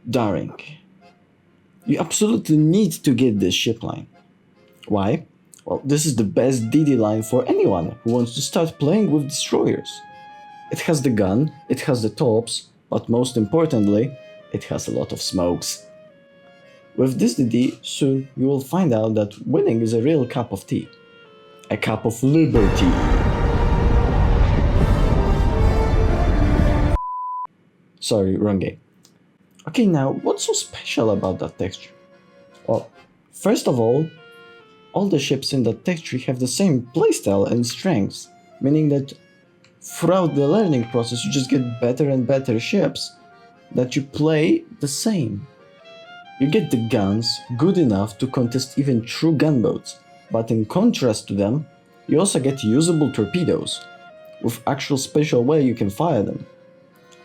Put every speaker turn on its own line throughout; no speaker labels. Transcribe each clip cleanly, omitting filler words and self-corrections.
daring. You absolutely need to get this ship line. Why? Well, this is the best DD line for anyone who wants to start playing with destroyers. It has the gun, it has the tops, but most importantly, it has a lot of smokes. With this DD, soon you will find out that winning is a real cup of tea. A cup of liberty. Sorry, wrong game. Okay, now what's so special about that texture? Well, first of all the ships in that texture have the same playstyle and strengths, meaning that throughout the learning process you just get better and better ships that you play the same. You get the guns good enough to contest even true gunboats, but in contrast to them, you also get usable torpedoes, with actual special way you can fire them,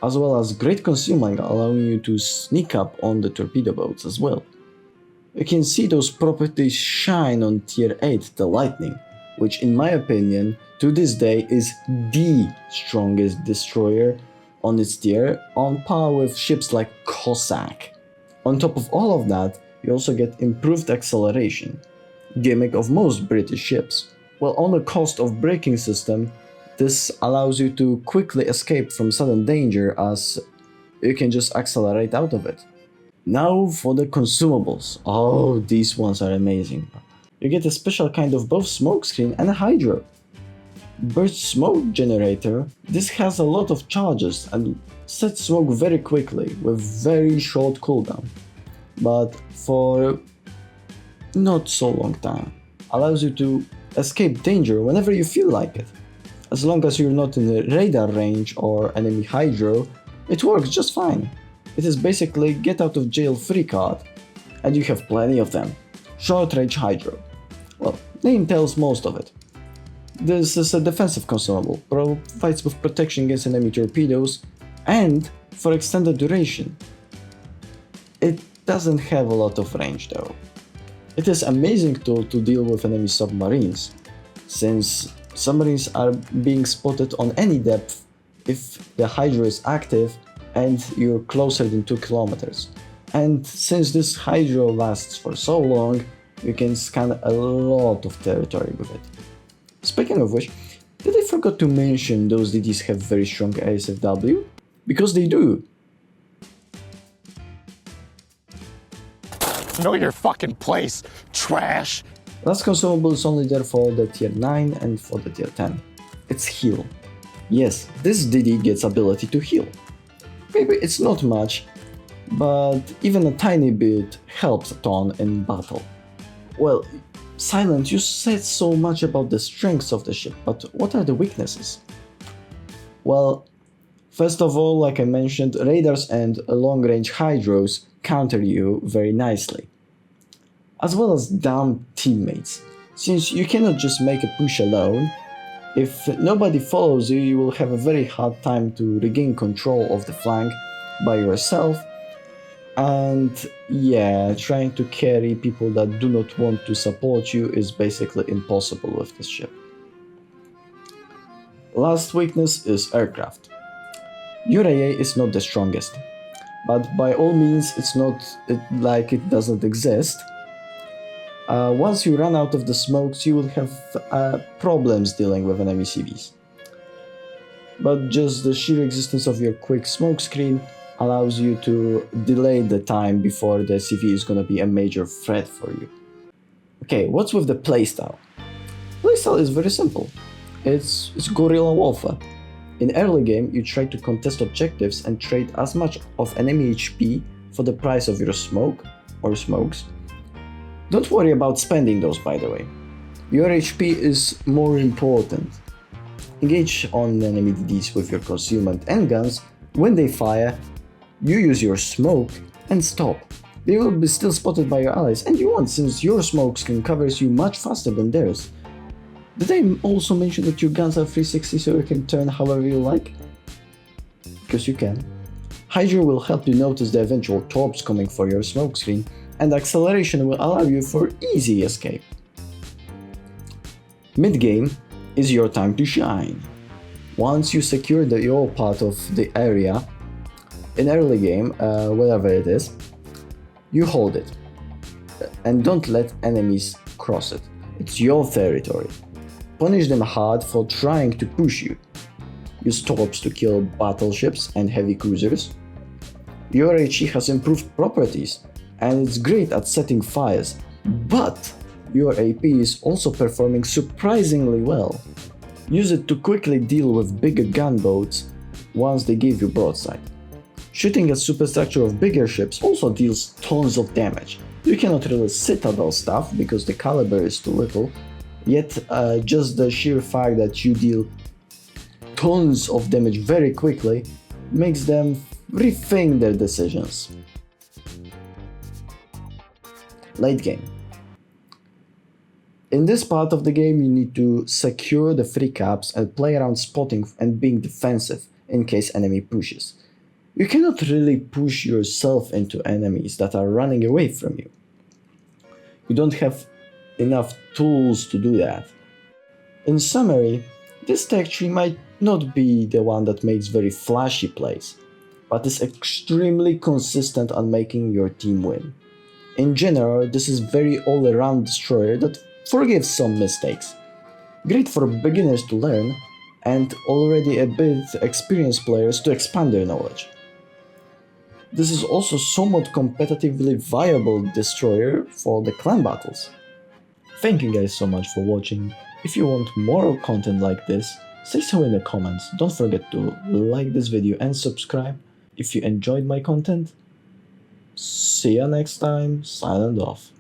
as well as great concealment allowing you to sneak up on the torpedo boats as well. You can see those properties shine on tier 8, the Lightning, which in my opinion to this day is the strongest destroyer on its tier, on par with ships like Cossack. On top of all of that, you also get improved acceleration, gimmick of most British ships. Well, on the cost of braking system, this allows you to quickly escape from sudden danger as you can just accelerate out of it. Now for the consumables. Oh, these ones are amazing. You get a special kind of both smokescreen and a hydro. Burst smoke generator, this has a lot of charges and sets smoke very quickly with very short cooldown, but for not so long time. Allows you to escape danger whenever you feel like it. As long as you're not in the radar range or enemy hydro, it works just fine. It is basically get out of jail free card, and you have plenty of them. Short range hydro. Well, name tells most of it. This is a defensive consumable, provides with protection against enemy torpedoes and for extended duration. It doesn't have a lot of range though. It is an amazing tool to deal with enemy submarines, since submarines are being spotted on any depth if the hydro is active and you're closer than 2 kilometers. And since this hydro lasts for so long, you can scan a lot of territory with it. Speaking of which, did I forget to mention those DDs have very strong ASFW? Because they do.
Know your fucking place, trash!
Last consumable is only there for the tier 9 and for the tier 10. It's heal. Yes, this DD gets ability to heal. Maybe it's not much, but even a tiny bit helps a ton in battle. Well, Silent, you said so much about the strengths of the ship, but what are the weaknesses? Well, first of all, like I mentioned, radars and long-range hydros counter you very nicely, as well as dumb teammates. Since you cannot just make a push alone, if nobody follows you, you will have a very hard time to regain control of the flank by yourself. And yeah, trying to carry people that do not want to support you is basically impossible with this ship. Last weakness is aircraft. Your AA is not the strongest, but by all means it's not like it doesn't exist. Once you run out of the smokes, you will have problems dealing with enemy CVs. But just the sheer existence of your quick smoke screen allows you to delay the time before the CV is gonna be a major threat for you. Okay, what's with the playstyle? Playstyle is very simple. It's guerrilla warfare. In early game, you try to contest objectives and trade as much of enemy HP for the price of your smoke or smokes. Don't worry about spending those, by the way. Your HP is more important. Engage on enemy DDs with your concealment and guns. When they fire, you use your smoke and stop. They will be still spotted by your allies, and you won't, since your smoke screen covers you much faster than theirs. Did I also mention that your guns are 360 so you can turn however you like? Because you can. Hydra will help you notice the eventual torps coming for your smoke screen, and acceleration will allow you for easy escape. Mid-game is your time to shine. Once you secure your part of the area, In early game, whatever it is, you hold it and don't let enemies cross it. It's your territory. Punish them hard for trying to push you. Use torps to kill battleships and heavy cruisers. Your HE has improved properties and it's great at setting fires, but your AP is also performing surprisingly well. Use it to quickly deal with bigger gunboats once they give you broadside. Shooting at superstructure of bigger ships also deals tons of damage. You cannot really citadel stuff because the caliber is too little, yet just the sheer fact that you deal tons of damage very quickly makes them rethink their decisions. Late game. In this part of the game you need to secure the free caps and play around spotting and being defensive in case enemy pushes. You cannot really push yourself into enemies that are running away from you. You don't have enough tools to do that. In summary, this tech tree might not be the one that makes very flashy plays, but is extremely consistent on making your team win. In general, this is very all-around destroyer that forgives some mistakes. Great for beginners to learn and already a bit experienced players to expand their knowledge. This is also somewhat competitively viable destroyer for the clan battles. Thank you guys so much for watching. If you want more content like this, say so in the comments. Don't forget to like this video and subscribe if you enjoyed my content. See ya next time, signing off.